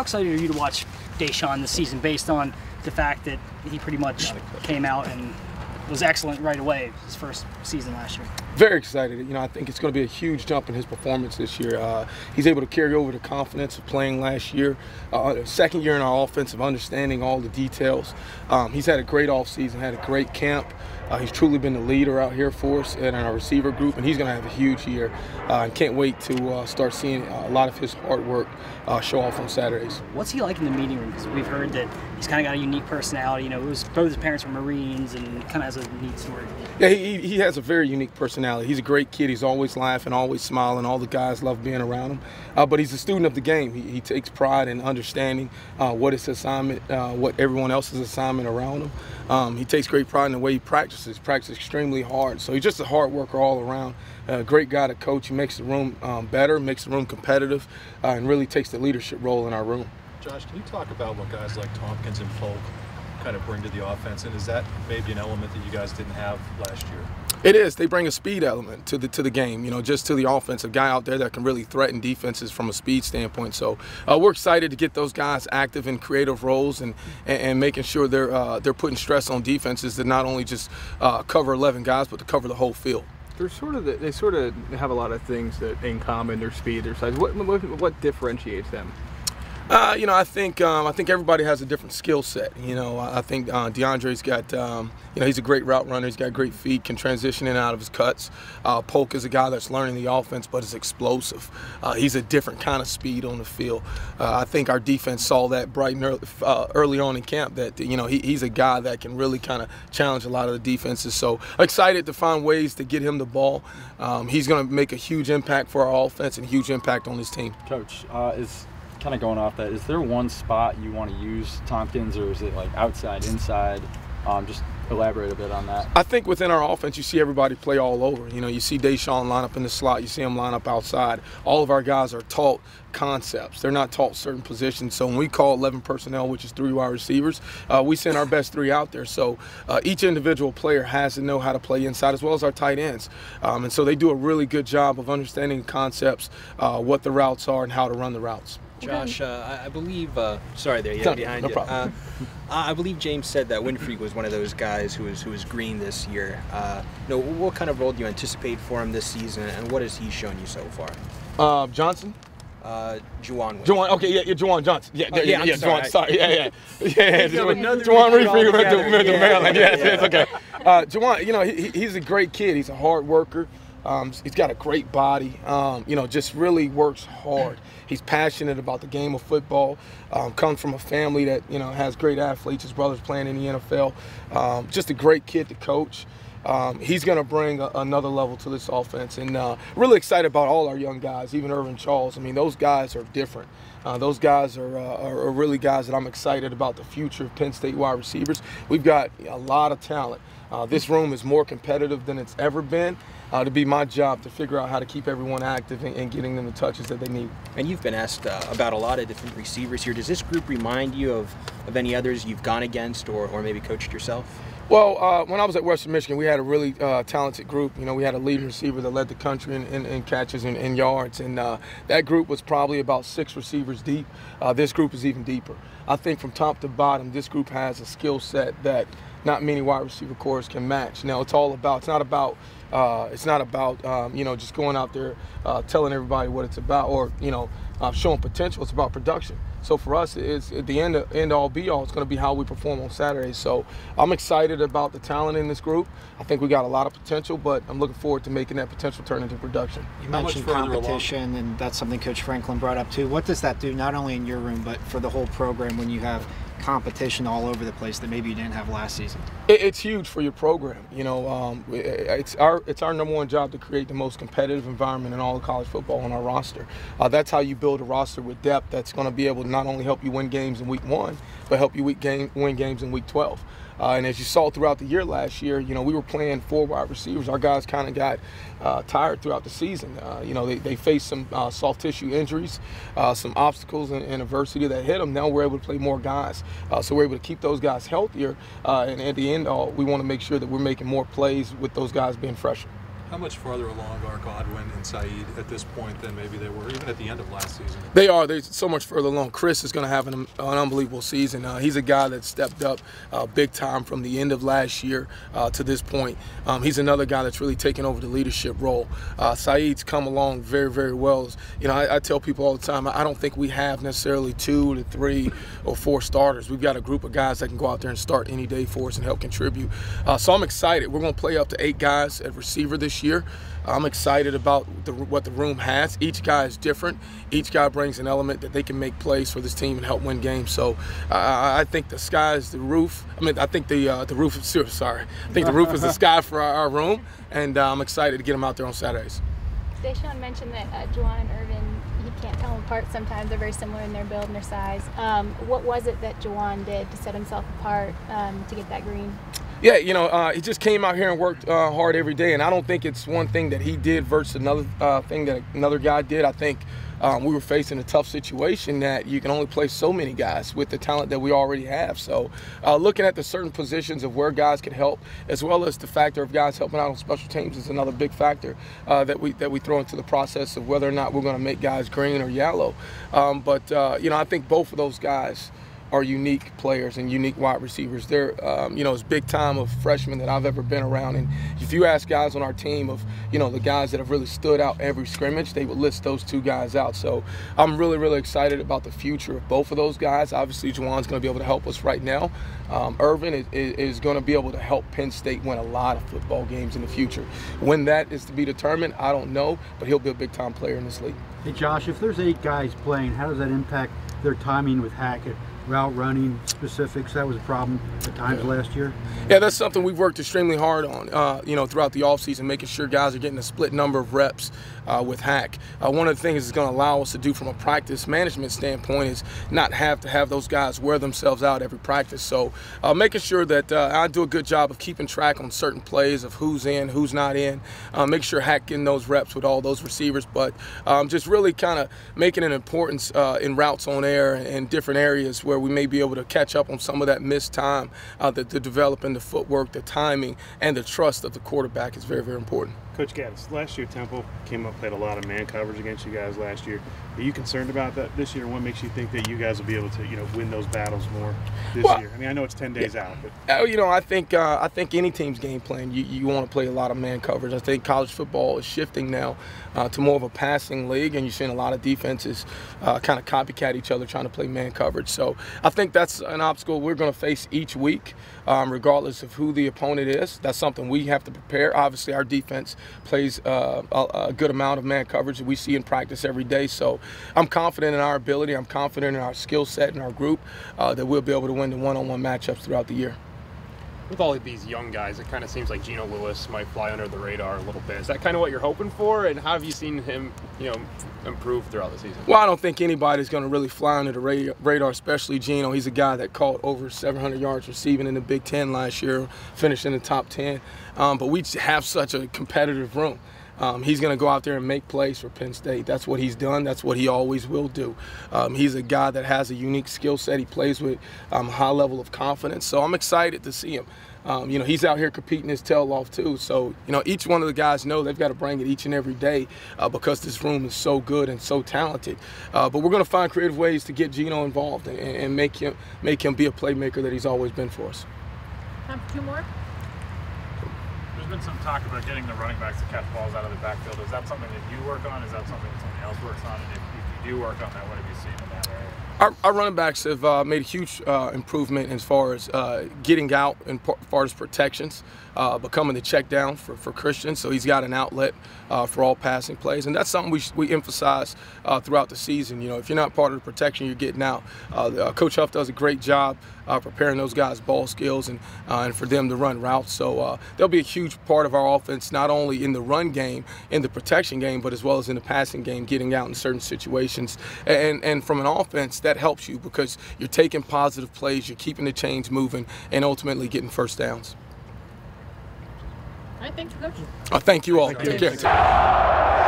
excited are you to watch Deshaun this season based on the fact that he pretty much came out and was excellent right away his first season last year? Very excited. You know, I think it's going to be a huge jump in his performance this year. He's able to carry over the confidence of playing last year. Second year in our offense of understanding all the details. He's had a great offseason, had a great camp. He's truly been the leader out here for us and in our receiver group, and he's going to have a huge year. And can't wait to start seeing a lot of his hard work show off on Saturdays. What's he like in the meeting room? Because we've heard that he's kind of got a unique personality. You know, both his parents were Marines and kind of has a neat story. Yeah, he has a very unique personality. He's a great kid. He's always laughing, always smiling. All the guys love being around him. But he's a student of the game. He takes pride in understanding what his assignment, what everyone else's assignment around him. He takes great pride in the way he practices. Practices extremely hard. So he's just a hard worker all around. A great guy to coach. He makes the room better, makes the room competitive, and really takes the leadership role in our room. Josh, can you talk about what guys like Tompkins and Polk kind of bring to the offense, and is that maybe an element that you guys didn't have last year? It is. They bring a speed element to the game, you know, just to the offense. A guy out there that can really threaten defenses from a speed standpoint. So we're excited to get those guys active in creative roles and making sure they're putting stress on defenses to not only just cover 11 guys, but to cover the whole field. They sort of have a lot of things that in common. Their speed, their size. What differentiates them? You know, I think everybody has a different skill set. You know, I think DeAndre's got, you know, he's a great route runner. He's got great feet, can transition in and out of his cuts. Polk is a guy that's learning the offense, but is explosive. He's a different kind of speed on the field. I think our defense saw that bright and early on in camp that, you know, he's a guy that can really kind of challenge a lot of the defenses. So excited to find ways to get him the ball. He's going to make a huge impact for our offense and a huge impact on his team. Coach, kind of going off that, is there one spot you want to use Tompkins, or is it like outside, inside? Just elaborate a bit on that. I think within our offense, you see everybody play all over. You know, you see Deshaun line up in the slot, you see him line up outside. All of our guys are taught concepts. They're not taught certain positions. So when we call 11 personnel, which is 3 wide receivers, we send our best 3 out there. So each individual player has to know how to play inside, as well as our tight ends. And so they do a really good job of understanding concepts, what the routes are, and how to run the routes. Josh, I believe, sorry there, yeah, behind no you. problem. I believe James said that Winfrey was one of those guys who was green this year. You know, what kind of role do you anticipate for him this season, and what has he shown you so far? Johnson? Juwan. Juwan, okay, yeah, Juwan Johnson. Yeah, sorry. Juwan, sorry, yeah. Juwan Winfrey went to Maryland, yes, okay. Juwan, you know, he's a great kid. He's a hard worker. He's got a great body, you know, just really works hard. He's passionate about the game of football, comes from a family that, you know, has great athletes. His brother's playing in the NFL. Just a great kid to coach. He's going to bring another level to this offense. And really excited about all our young guys, even Irvin Charles. I mean, those guys are different. Those guys are really guys that I'm excited about the future of Penn State wide receivers. We've got a lot of talent. This room is more competitive than it's ever been. To be my job to figure out how to keep everyone active and getting them the touches that they need. And you've been asked about a lot of different receivers here. Does this group remind you of any others you've gone against or maybe coached yourself? Well, when I was at Western Michigan, we had a really talented group. You know, we had a leading receiver that led the country in catches and yards, and that group was probably about 6 receivers deep. This group is even deeper. I think from top to bottom, this group has a skill set that not many wide receiver corps can match. Now, it's not about you know, just going out there telling everybody what it's about or, you know, showing potential. It's about production. So for us, it's at the end all be all. It's going to be how we perform on Saturday. So I'm excited about the talent in this group. I think we got a lot of potential, but I'm looking forward to making that potential turn into production. You mentioned competition, and that's something Coach Franklin brought up too. What does that do not only in your room, but for the whole program when you have competition all over the place that maybe you didn't have last season? It's huge for your program. You know, it's our #1 job to create the most competitive environment in all of college football on our roster. That's how you build a roster with depth that's going to be able to not only help you win games in week 1, but help you win games in week 12. And as you saw throughout the year last year, you know, we were playing 4 wide receivers. Our guys kind of got tired throughout the season. You know, they faced some soft tissue injuries, some obstacles and adversity that hit them. Now we're able to play more guys. So we're able to keep those guys healthier. And at the end, we want to make sure that we're making more plays with those guys being fresher. How much farther along are Godwin and Saeed at this point than maybe they were even at the end of last season? They are. They're so much further along. Chris is going to have an unbelievable season. He's a guy that stepped up big time from the end of last year to this point. He's another guy that's really taken over the leadership role. Saeed's come along very, very well. You know, I tell people all the time, I don't think we have necessarily 2 to 3 or 4 starters. We've got a group of guys that can go out there and start any day for us and help contribute. So I'm excited. We're going to play up to 8 guys at receiver this year. I'm excited about what the room has. Each guy is different. Each guy brings an element that they can make plays for this team and help win games. So I think the sky is the roof. I mean, I think the roof is sorry. I think the roof is the sky for our room, and I'm excited to get them out there on Saturdays. Deshaun mentioned that Juwan and Irvin, you can't tell them apart sometimes. They're very similar in their build and their size. What was it that Juwan did to set himself apart to get that green? Yeah, you know, he just came out here and worked hard every day, and I don't think it's one thing that he did versus another thing that another guy did. I think we were facing a tough situation that you can only play so many guys with the talent that we already have. So looking at the certain positions of where guys can help, as well as the factor of guys helping out on special teams is another big factor that we throw into the process of whether or not we're going to make guys green or yellow. You know, I think both of those guys are unique players and unique wide receivers. They're, you know, as big time of freshmen that I've ever been around. And if you ask guys on our team of, you know, the guys that have really stood out every scrimmage, they would list those 2 guys out. So I'm really, really excited about the future of both of those guys. Obviously, Juwan's going to be able to help us right now. Irvin is going to be able to help Penn State win a lot of football games in the future. When that is to be determined, I don't know, but he'll be a big-time player in this league. Hey, Josh, if there's 8 guys playing, how does that impact their timing with Hackett? Route running specifics, that was a problem at times last year. Yeah, that's something we've worked extremely hard on, you know, throughout the offseason, making sure guys are getting a split number of reps with Hack. One of the things it's going to allow us to do from a practice management standpoint is not have to have those guys wear themselves out every practice. So making sure that I do a good job of keeping track on certain plays of who's in, who's not in, make sure Hack getting those reps with all those receivers, but just really kind of making an importance in routes on air and different areas where we may be able to catch up on some of that missed time, the developing the footwork, the timing, and the trust of the quarterback is very, very important. Coach Gattis, last year Temple came up, played a lot of man coverage against you guys last year. Are you concerned about that this year? What makes you think that you guys will be able to, you know, win those battles more this year? I mean, I know it's 10 days out, but you know, I think any team's game plan, you want to play a lot of man coverage. I think college football is shifting now to more of a passing league, and you're seeing a lot of defenses kind of copycat each other trying to play man coverage. So I think that's an obstacle we're going to face each week, regardless of who the opponent is. That's something we have to prepare. Obviously, our defense plays a good amount of man coverage that we see in practice every day. So I'm confident in our ability. I'm confident in our skill set and our group that we'll be able to win the one-on-one matchups throughout the year. With all of these young guys, it kind of seems like Geno Lewis might fly under the radar a little bit. Is that kind of what you're hoping for? And how have you seen him, you know, improve throughout the season? Well, I don't think anybody's going to really fly under the radar, especially Geno. He's a guy that caught over 700 yards receiving in the Big Ten last year, finished in the top 10. But we have such a competitive room. He's going to go out there and make plays for Penn State. That's what he's done. That's what he always will do. He's a guy that has a unique skill set. He plays with a high level of confidence. So I'm excited to see him. You know, he's out here competing his tail off too. So, you know, each one of the guys know they've got to bring it each and every day because this room is so good and so talented. But we're going to find creative ways to get Geno involved and make him be a playmaker that he's always been for us. Time for 2 more. There's been some talk about getting the running backs to catch balls out of the backfield. Is that something that you work on? Is that something that somebody else works on? And if you do work on that, what have you seen in that area? Our running backs have made a huge improvement as far as getting out and as far as protections, becoming the check down for Christian. So he's got an outlet for all passing plays. And that's something we emphasize throughout the season. You know, if you're not part of the protection, you're getting out. Coach Huff does a great job preparing those guys' ball skills and for them to run routes. So they'll be a huge part of our offense, not only in the run game, in the protection game, but as well as in the passing game, getting out in certain situations. And from an offense, that helps you because you're taking positive plays, you're keeping the chains moving, and ultimately getting first downs. All right, thanks, Coach. Thank you all. Take care.